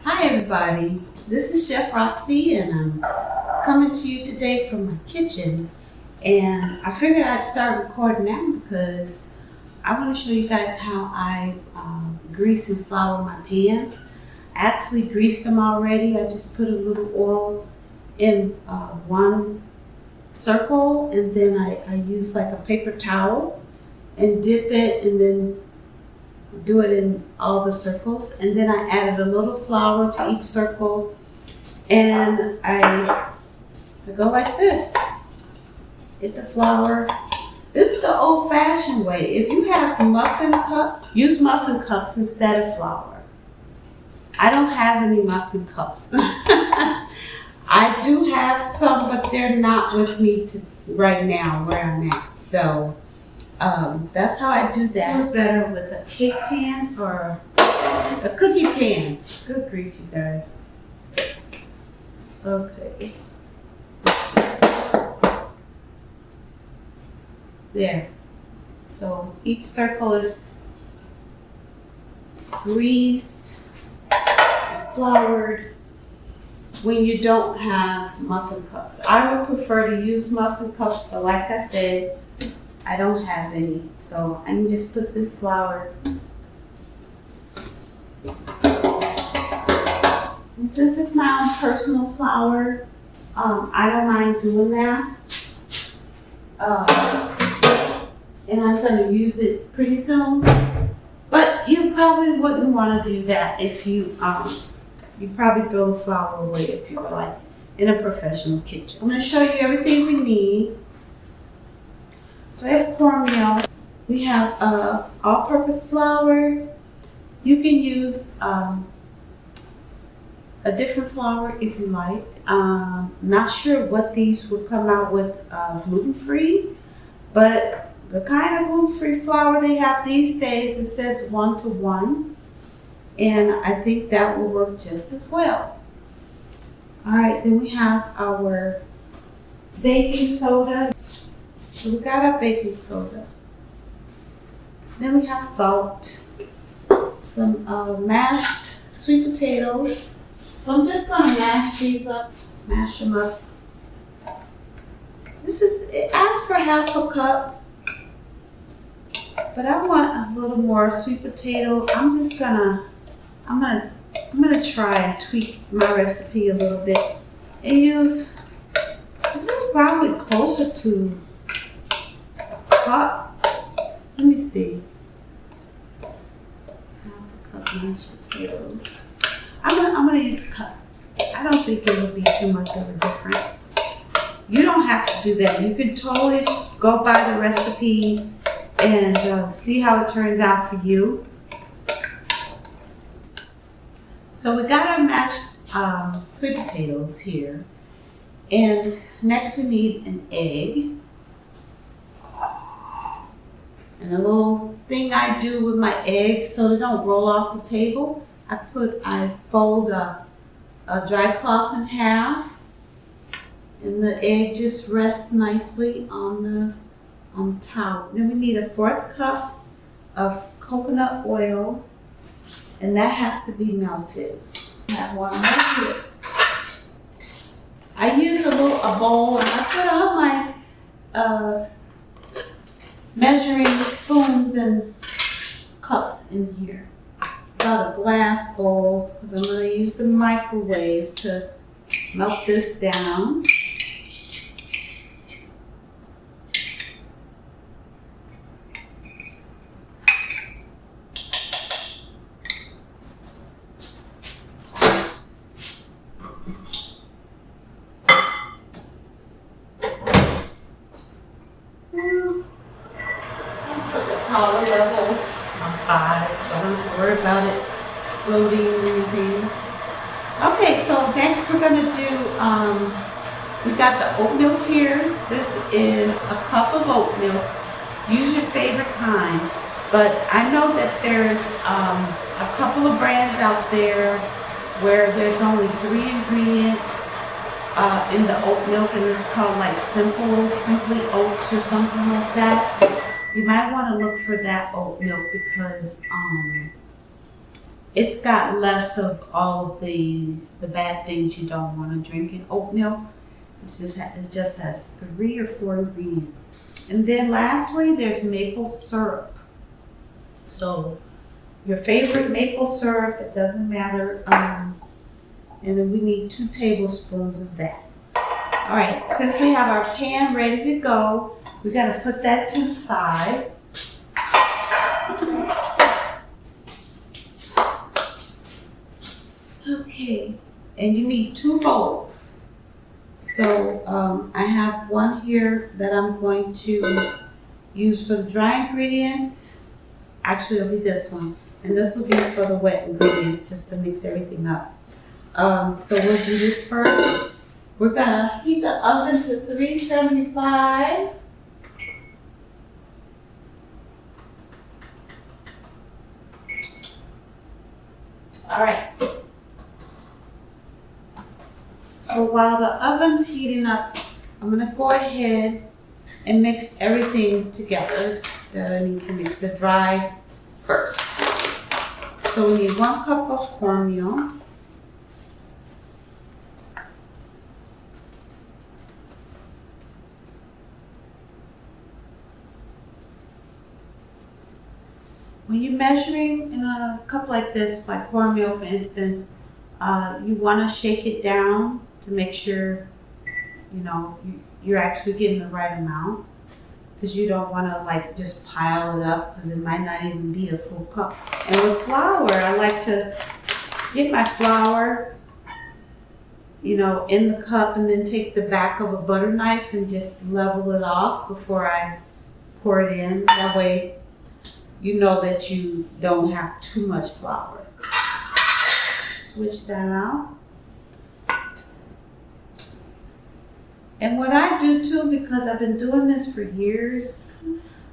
Hi everybody, this is Chef Roxie and I'm coming to you today from my kitchen, and I figured I'd start recording now because I want to show you guys how I grease and flour my pans. I actually greased them already. I just put a little oil in one circle, and then I use like a paper towel and dip it and then do it in all the circles, and then I added a little flour to each circle, and I go like this. Get the flour. This is the old-fashioned way. If you have muffin cups, use muffin cups instead of flour. I don't have any muffin cups. I do have some, but they're not with me right now where I'm at. So that's how I do that. Work better with a cake pan or a cookie pan. Good grief, you guys. Okay. There. So each circle is greased, floured when you don't have muffin cups. I would prefer to use muffin cups, but like I said, I don't have any, so I can just put this flour. And since it's my own personal flour, I don't mind doing that. And I'm going to use it pretty soon. But you probably wouldn't want to do that if you probably throw the flour away if you were like in a professional kitchen. I'm going to show you everything we need. So I have cornmeal. We have all-purpose flour. You can use a different flour if you like. Not sure what these would come out with gluten-free, but the kind of gluten-free flour they have these days, it says 1-to-1, and I think that will work just as well. All right, then we have our baking soda. So we got our baking soda. Then we have salt, some mashed sweet potatoes. So I'm just gonna mash these up, mash them up. It asks for half a cup, but I want a little more sweet potato. I'm gonna try and tweak my recipe a little bit and use, this is probably closer to cup. Let me see. Half a cup mashed potatoes. I'm gonna use a cup. I don't think it would be too much of a difference. You don't have to do that. You can totally go by the recipe and see how it turns out for you. So we got our mashed sweet potatoes here, and next we need an egg. And a little thing I do with my eggs so they don't roll off the table, I fold a dry cloth in half, and the egg just rests nicely on the towel. Then we need a 1/4 cup of coconut oil, and that has to be melted. I have one right here. I use a bowl, and I put all my measuring spoons and cups in here. Got a glass bowl because I'm going to use the microwave to melt this down. Power level on 5, so I don't have to worry about it exploding or anything. Okay, so next we're going to do, we got the oat milk here. This is a cup of oat milk. Use your favorite kind, but I know that there's a couple of brands out there where there's only 3 ingredients in the oat milk, and it's called like Simply Oats or something like that. You might want to look for that oat milk because it's got less of all of the bad things you don't want to drink in oatmeal. It just has 3 or 4 ingredients. And then lastly, there's maple syrup. So your favorite maple syrup, it doesn't matter. And then we need 2 tablespoons of that. All right, since we have our pan ready to go, we got to put that to the side. Okay, and you need 2 bowls. So I have one here that I'm going to use for the dry ingredients. Actually, it'll be this one. And this will be for the wet ingredients, just to mix everything up. So we'll do this first. We're gonna heat the oven to 375. All right. So while the oven's heating up, I'm gonna go ahead and mix everything together that I need to mix. The dry first. So we need 1 cup of cornmeal. When you're measuring in a cup like this, like cornmeal for instance, you want to shake it down to make sure you're actually getting the right amount, because you don't want to like just pile it up, because it might not even be a full cup. And with flour, I like to get my flour in the cup and then take the back of a butter knife and just level it off before I pour it in. That way you know that you don't have too much flour. Switch that out. And what I do too, because I've been doing this for years,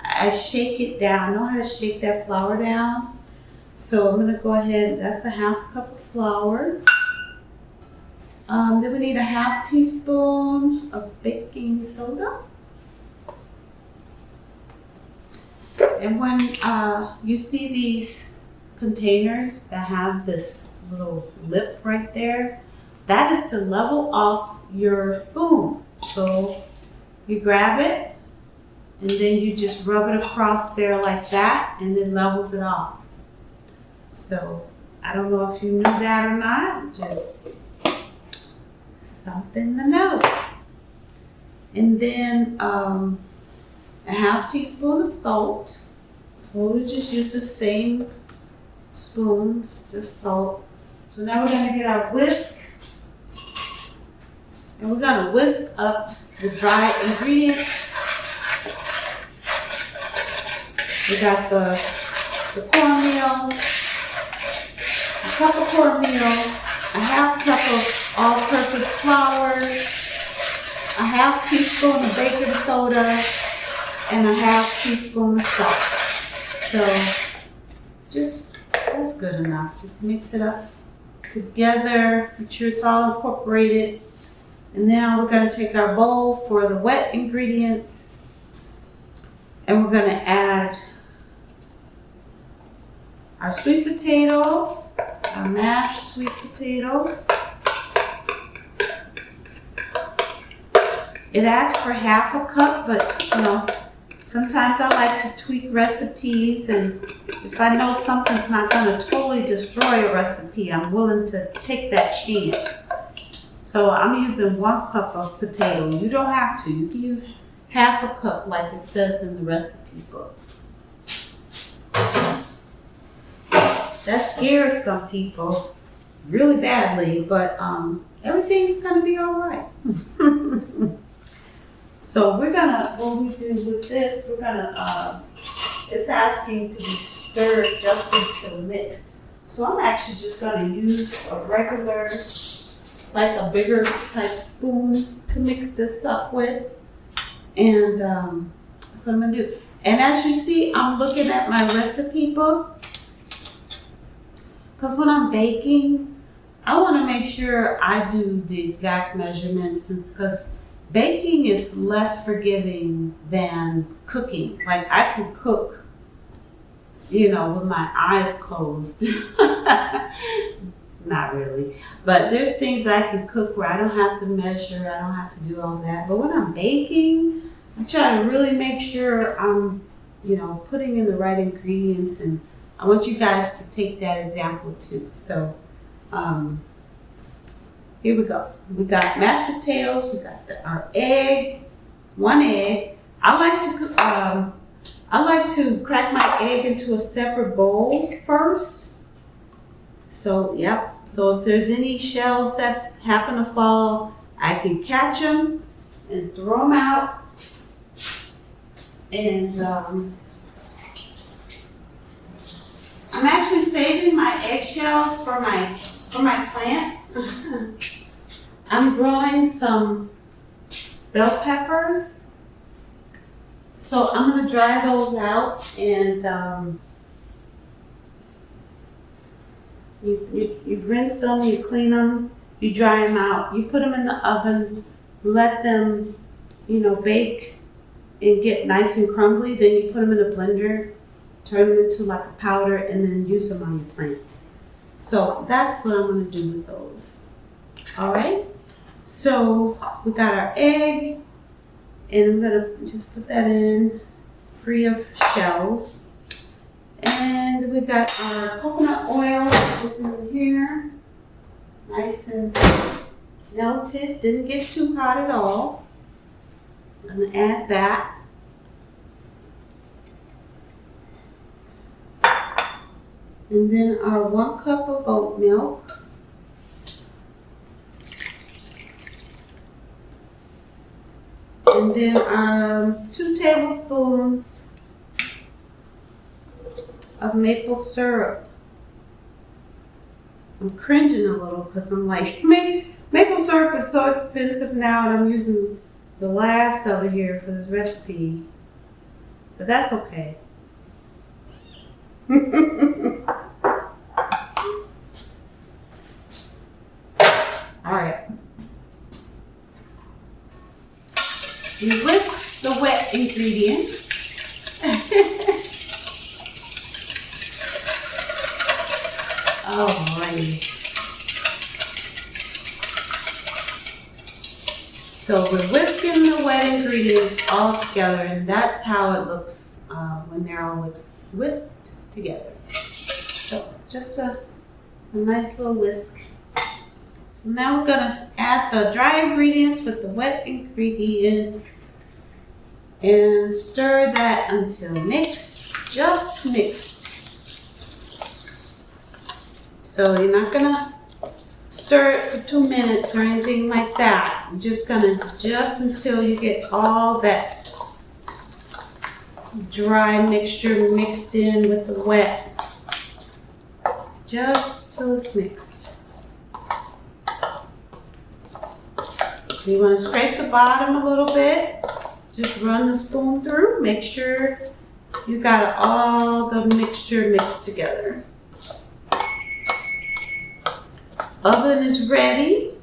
I shake it down. I know how to shake that flour down. So I'm gonna go ahead, that's a 1/2 cup of flour. Then we need a 1/2 teaspoon of baking soda. And when you see these containers that have this little lip right there, that is to level off your spoon. So you grab it and then you just rub it across there like that, and it levels it off. So I don't know if you knew that or not, just something to know. And then a 1/2 teaspoon of salt. We'll just use the same spoon, it's just salt. So now we're gonna get our whisk, and we're gonna whisk up the dry ingredients. We got the cornmeal, a cup of cornmeal, a 1/2 cup of all-purpose flour, a 1/2 teaspoon of baking soda, and a 1/2 teaspoon of salt. So that's good enough. Just mix it up together, make sure it's all incorporated. And now we're gonna take our bowl for the wet ingredients, and we're gonna add our sweet potato, our mashed sweet potato. It asks for 1/2 cup, but sometimes I like to tweak recipes, and if I know something's not going to totally destroy a recipe, I'm willing to take that chance. So I'm using 1 cup of potato. You don't have to. You can use 1/2 cup like it says in the recipe book. That scares some people really badly, but everything's going to be all right. So what we do with this, it's asking to be stirred just into the mix. So I'm actually just gonna use a regular, like a bigger type spoon to mix this up with. And that's what I'm gonna do. And as you see, I'm looking at my recipe book, because when I'm baking, I wanna make sure I do the exact measurements, because baking is less forgiving than cooking. Like I can cook you know, with my eyes closed. Not really. But there's things that I can cook where I don't have to measure, I don't have to do all that. But when I'm baking, I try to really make sure I'm, you know, putting in the right ingredients, and I want you guys to take that example too. So, here we go. We got mashed potatoes, we got our egg, one egg. I like to crack my egg into a separate bowl first. So, yep. So if there's any shells that happen to fall, I can catch them and throw them out. And I'm actually saving my eggshells for my plants. I'm growing some bell peppers. So I'm going to dry those out, and you rinse them, you clean them, you dry them out, you put them in the oven, let them, you know, bake and get nice and crumbly. Then you put them in a blender, turn them into like a powder, and then use them on your plant. So that's what I'm going to do with those. All right. So we got our egg. And I'm gonna just put that in, free of shells. And we got our coconut oil is in here, nice and melted. Didn't get too hot at all. I'm gonna add that. And then our 1 cup of oat milk. And then 2 tablespoons of maple syrup. I'm cringing a little because I'm like, maple syrup is so expensive now, and I'm using the last of it here for this recipe. But that's okay. All right. You whisk the wet ingredients. Alrighty. So we're whisking the wet ingredients all together, and that's how it looks when they're all whisked together. So just a nice little whisk. So now we're gonna add the dry ingredients with the wet ingredients and stir that until mixed, just mixed. So you're not gonna stir it for 2 minutes or anything like that. You're just gonna just until you get all that dry mixture mixed in with the wet. Just till it's mixed. You want to scrape the bottom a little bit. Just run the spoon through. Make sure you got all the mixture mixed together. Oven is ready.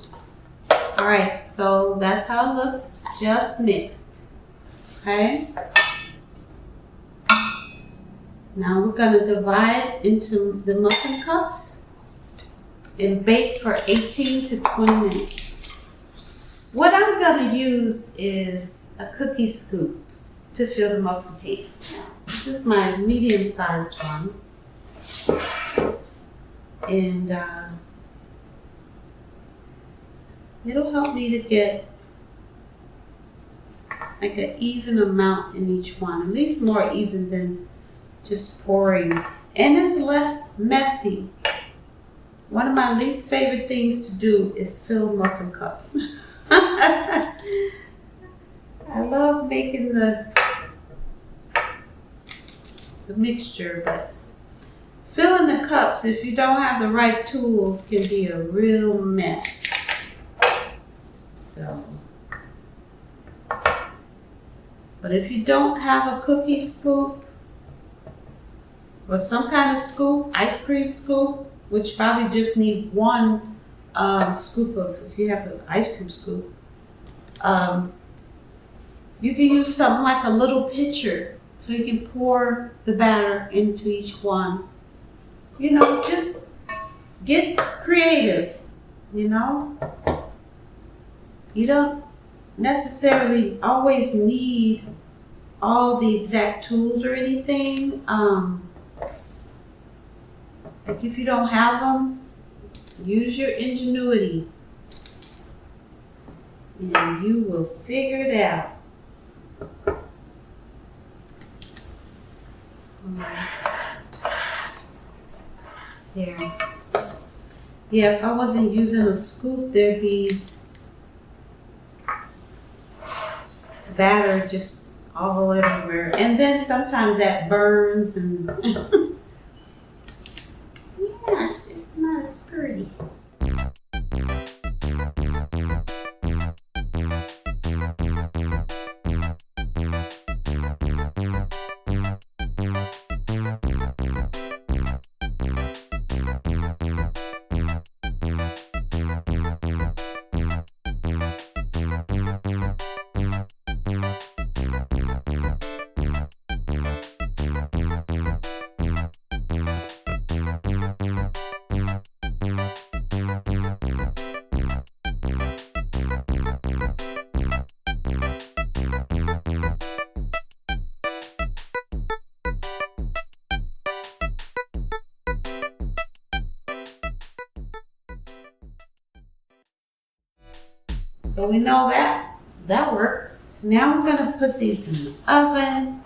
All right, so that's how it looks. Just mixed. Okay. Now we're gonna divide into the muffin cups and bake for 18 to 20 minutes. What I'm gonna use is a cookie scoop to fill the muffin pan. This is my medium-sized one. And it'll help me to get like an even amount in each one, at least more even than just pouring. And it's less messy. One of my least favorite things to do is fill muffin cups. I love making the mixture, but filling the cups, if you don't have the right tools, can be a real mess. So, but if you don't have a cookie scoop or some kind of scoop, ice cream scoop, which probably just need 1 scoop of, if you have an ice cream scoop, you can use something like a little pitcher so you can pour the batter into each one. You know, just get creative, you know. You don't necessarily always need all the exact tools or anything. Like if you don't have them, use your ingenuity and you will figure it out. Here. Yeah, if I wasn't using a scoop, there'd be batter just all everywhere. And then sometimes that burns and yeah, it's just not as pretty. So we know that works. Now we're gonna put these in the oven.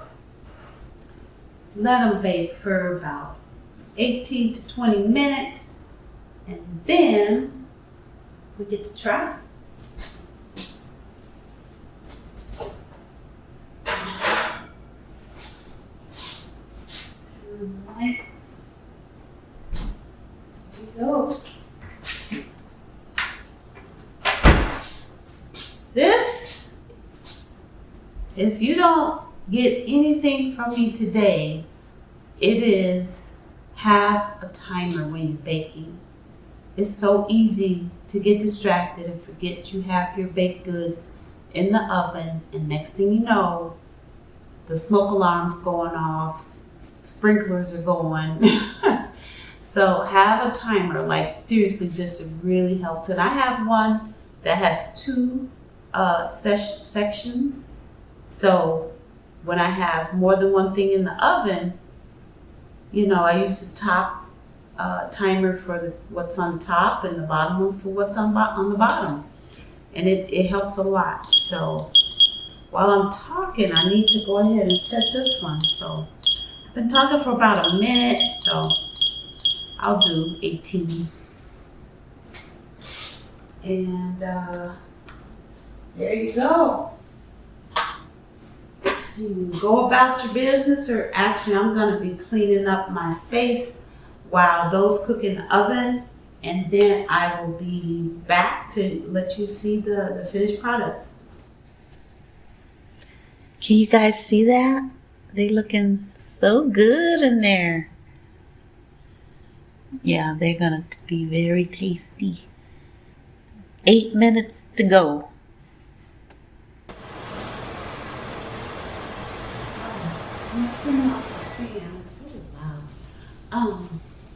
Let them bake for about 18 to 20 minutes. And then we get to try. Turn the light. Here we go. This, if you don't get anything from me today, it is have a timer when you're baking. It's so easy to get distracted and forget you have your baked goods in the oven, and next thing you know, the smoke alarm's going off, sprinklers are going. So have a timer. Like seriously, this really helps. And I have one that has two sections. So when I have more than one thing in the oven, you know, I use the top timer for what's on top and the bottom one for what's on the bottom. And it helps a lot. So while I'm talking, I need to go ahead and set this one. So I've been talking for about a minute, so I'll do 18. And there you go. You can go about your business, or actually I'm going to be cleaning up my space while those cook in the oven, and then I will be back to let you see the finished product. Can you guys see that? They looking so good in there. Yeah, they're going to be very tasty. 8 minutes to go. Turn off the fan. It's really loud.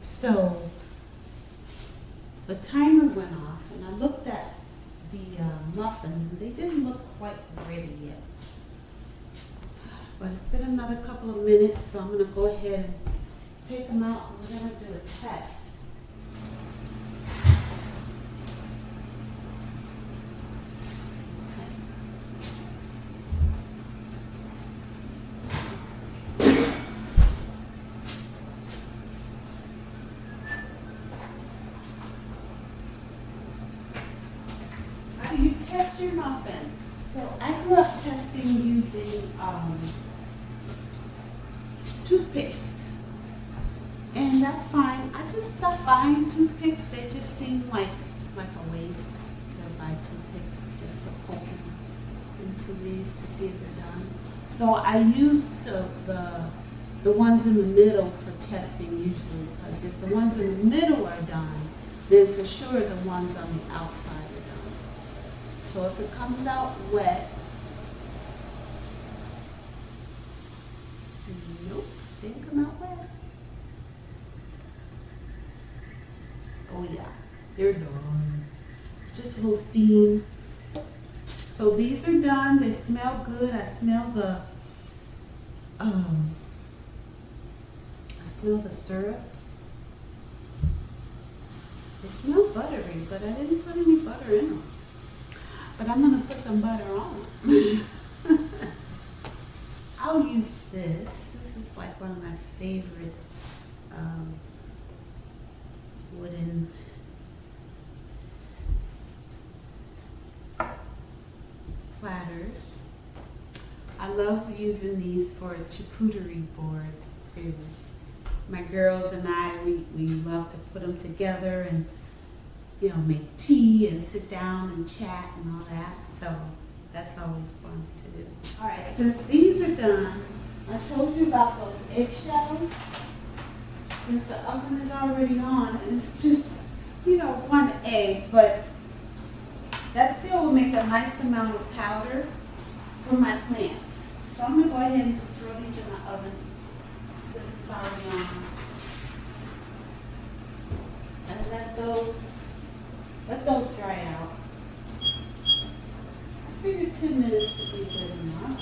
So the timer went off, and I looked at the muffins, and they didn't look quite ready yet. But it's been another couple of minutes, so I'm going to go ahead and take them out, and we're going to do a test. You test your muffins. So I grew up testing using toothpicks, and that's fine. I just stopped buying toothpicks. They just seem like a waste to buy toothpicks just to poke into these to see if they're done. So I use the ones in the middle for testing usually, because if the ones in the middle are done, then for sure the ones on the outside are done. So if it comes out wet, Didn't come out wet. Oh yeah, they're done. It's just a little steam. So these are done. They smell good. I smell the syrup. They smell buttery, but I didn't put any butter in them. But I'm gonna put some butter on them. I'll use this. This is like one of my favorite wooden platters. I love using these for a charcuterie board too. My girls and I, we love to put them together and, you know, make tea and sit down and chat and all that. So that's always fun to do. All right, since these are done, I told you about those eggshells. Since the oven is already on, and it's just, you know, one egg, but that still will make a nice amount of powder for my plants. So I'm gonna go ahead and just throw these in the oven since it's already on. And let those dry out. I figured 2 minutes would be good enough.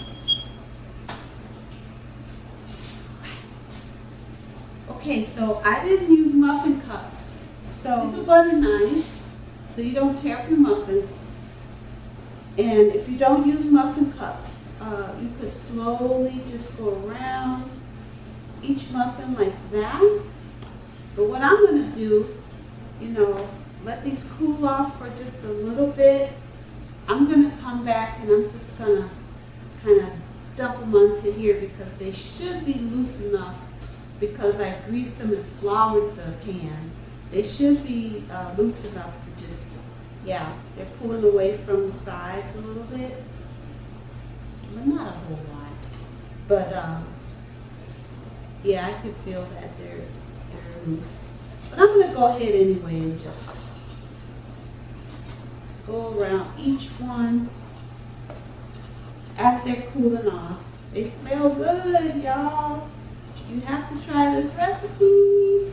Okay, so I didn't use muffin cups. So use a butter knife so you don't tear up your muffins. And if you don't use muffin cups, you could slowly just go around each muffin like that. But what I'm going to do, you know, let these cool off for just a little bit. I'm going to come back and I'm just going to kind of dump them onto here because they should be loose enough because I greased them and floured the pan. They should be loose enough to just, yeah, they're pulling away from the sides a little bit. But not a whole lot. But yeah, I can feel that they're loose. But I'm going to go ahead anyway and just go around each one as they're cooling off. They smell good, y'all. You have to try this recipe.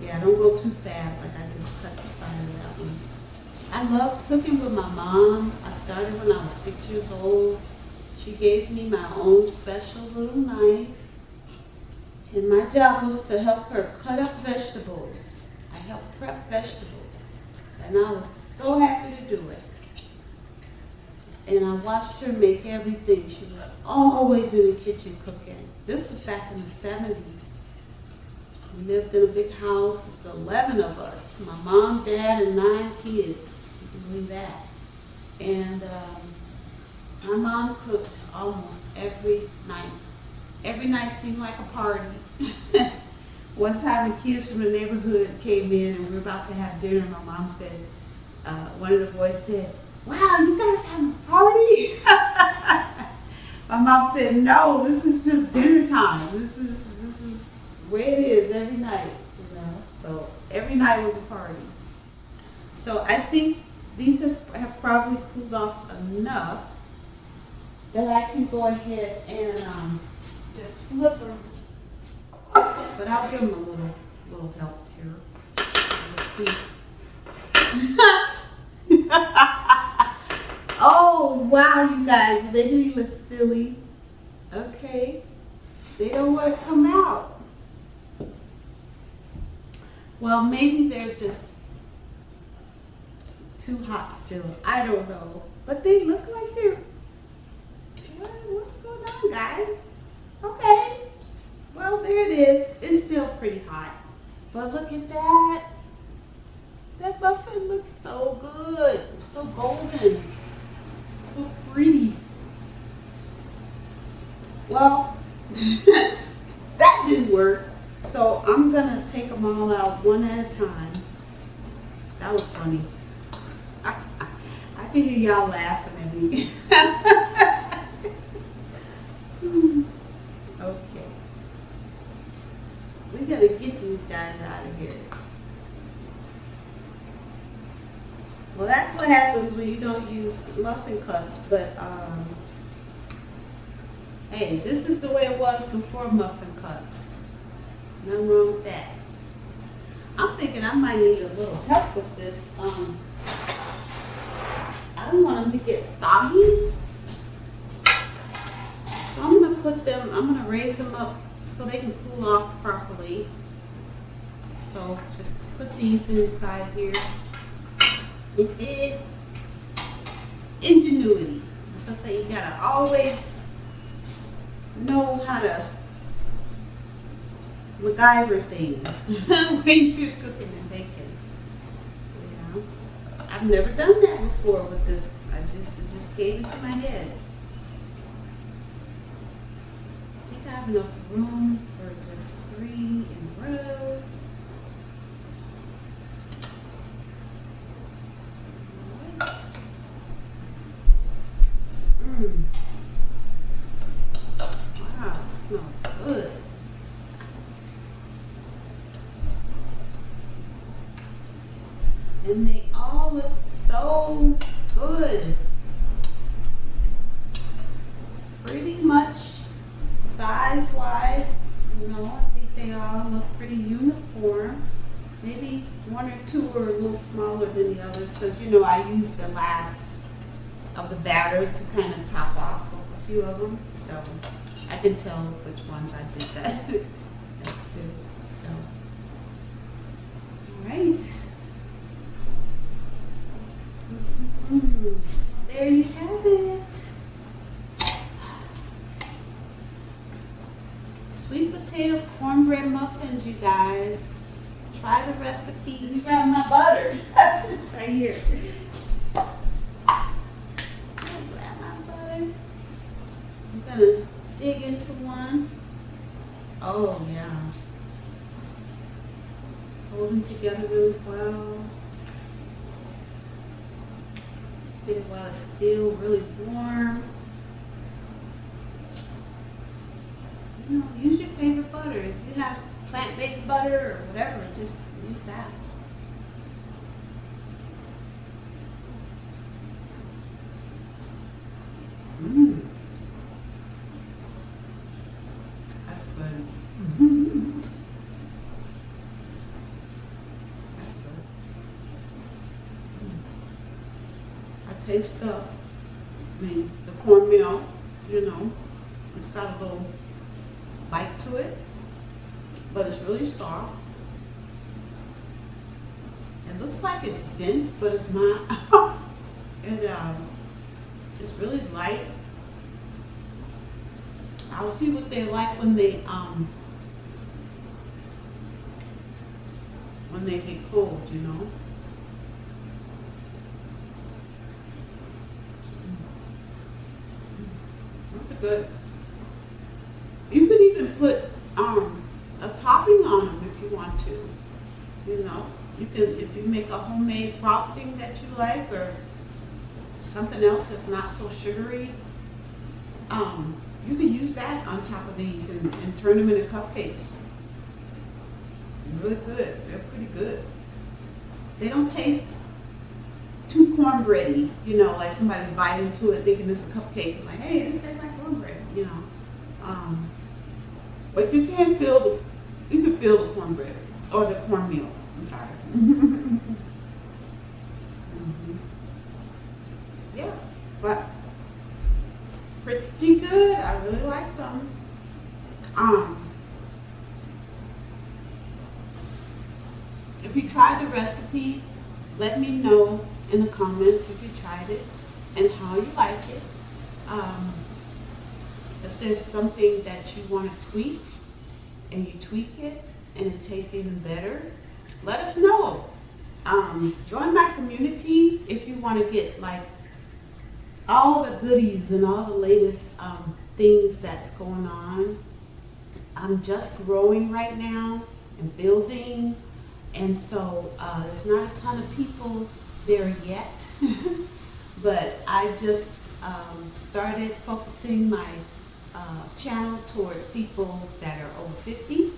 Yeah, don't go too fast. Like I just cut the side of that one. I loved cooking with my mom. I started when I was 6 years old. She gave me my own special little knife. And my job was to help her cut up vegetables. I helped prep vegetables. And I was so happy to do it. And I watched her make everything. She was always in the kitchen cooking. This was back in the 70s. We lived in a big house. It was 11 of us. My mom, dad, and 9 kids. You can believe that. And my mom cooked almost every night. Every night seemed like a party. One time the kids from the neighborhood came in and we were about to have dinner. My mom said, one of the boys said, "Wow, you guys having a party?" My mom said, "No, this is just dinner time. This is the way it is every night, you know." So every night was a party. So I think these have probably cooled off enough that I can go ahead and just flip them. But I'll give them a little help here. Let's see. Oh, wow, you guys, making me look silly. Okay. They don't want to come out. Well, maybe they're just too hot still. I don't know. But they look like they're... What's going on, guys? Okay. Well, there it is. It's still pretty hot. But look at that. That muffin looks so good. It's so golden. So pretty. Well, that didn't work. So I'm going to take them all out one at a time. That was funny. I can hear y'all laughing at me. Okay. We're going to get these guys out of here. Well, that's what happens when you don't use muffin cups, but Hey, this is the way it was before muffin cups. Nothing wrong with that. I'm thinking I might need a little help with this. I don't want them to get soggy. So I'm gonna raise them up so they can cool off properly. So just put these inside here. Ingenuity. So I say you gotta always know how to MacGyver things when you're cooking and baking. You know, I've never done that before with this. It just came into my head. I think I have enough room for just 3 in a row. Wow, it smells good. And they all look so good. Pretty much size-wise, I think they all look pretty uniform. Maybe 1 or 2 are a little smaller than the others because, I use the last of the batter to kind of top off a few of them. So I can tell which ones I did that to. So, all right. There you have it. Sweet potato cornbread muffins, you guys. Try the recipe. Let me grab my butter. It's right here. Grab my butter. I'm gonna dig into one. Oh yeah. Holding together really well. Get it while it's still really warm. Use your favorite butter. If you have plant-based butter or whatever, just use that. That's good. That's good. I taste the cornmeal, it's got a little bite to it, but it's really soft. It looks like it's dense, but it's not. It's really light. I'll see what they like when they get cold, That's good. You could even put a topping on them if you want to. You can, if you make a homemade frosting that you like, or something else that's not so sugary, you can use that on top of these and turn them into cupcakes. Really good. They're pretty good. They don't taste too cornbready, like somebody bite into it thinking it's a cupcake. Like, hey, this tastes like cornbread, But you can feel the cornbread or the cornmeal. I'm sorry. Yeah, but pretty good. I really like them. If you try the recipe, let me know in the comments if you tried it and how you like it. If there's something that you want to tweak and you tweak it and it tastes even better, let us know. Join my community if you want to get like all the goodies and all the latest things that's going on. I'm just growing right now and building, and so there's not a ton of people there yet. But I just started focusing my channel towards people that are over 50,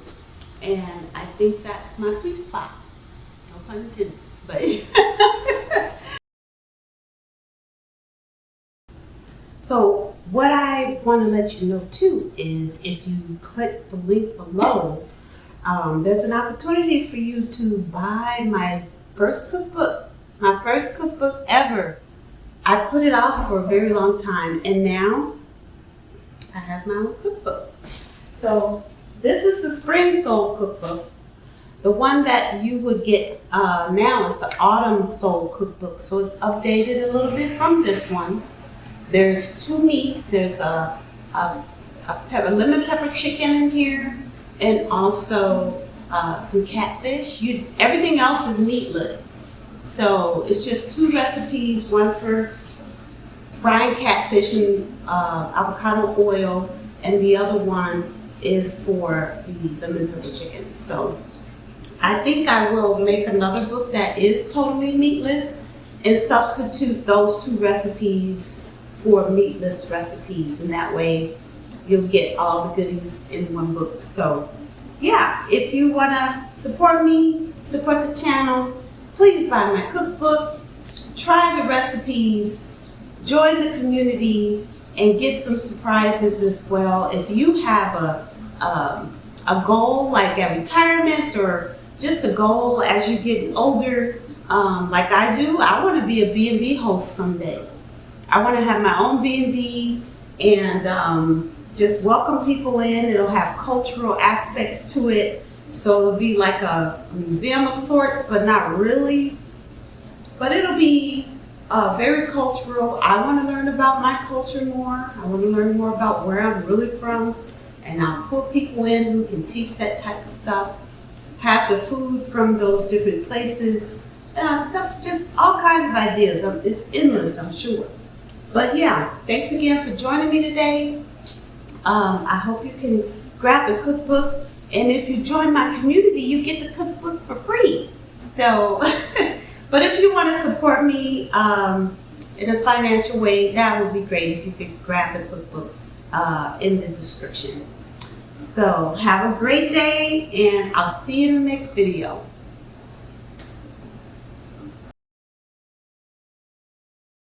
and I think that's my sweet spot. No pun intended, but so what I want to let you know too is if you click the link below, there's an opportunity for you to buy my first cookbook ever. I put it off for a very long time, and now I have my own cookbook. So this is the Spring Soul Cookbook. The one that you would get now is the Autumn Soul Cookbook. So it's updated a little bit from this one. There's 2 meats. There's a lemon pepper chicken in here, and also some catfish. Everything else is meatless. So it's just 2 recipes, one for frying catfish in avocado oil, and the other one is for the lemon pepper chicken. So I think I will make another book that is totally meatless and substitute those 2 recipes for meatless recipes, and that way you'll get all the goodies in one book. So yeah, if you want to support me, support the channel, please buy my cookbook, try the recipes, join the community, and get some surprises as well. If you have a goal like a retirement or just a goal as you get older, like I do, I want to be a B&B host someday. I want to have my own B&B and just welcome people in. It'll have cultural aspects to it. So it'll be like a museum of sorts, but not really. But it'll be very cultural. I want to learn about my culture more. I want to learn more about where I'm really from. And I'll put people in who can teach that type of stuff. Have the food from those different places. Stuff, just all kinds of ideas. It's endless, I'm sure. But yeah, thanks again for joining me today. I hope you can grab the cookbook. And if you join my community, you get the cookbook for free. So, but if you want to support me in a financial way, that would be great if you could grab the cookbook in the description. So have a great day, and I'll see you in the next video.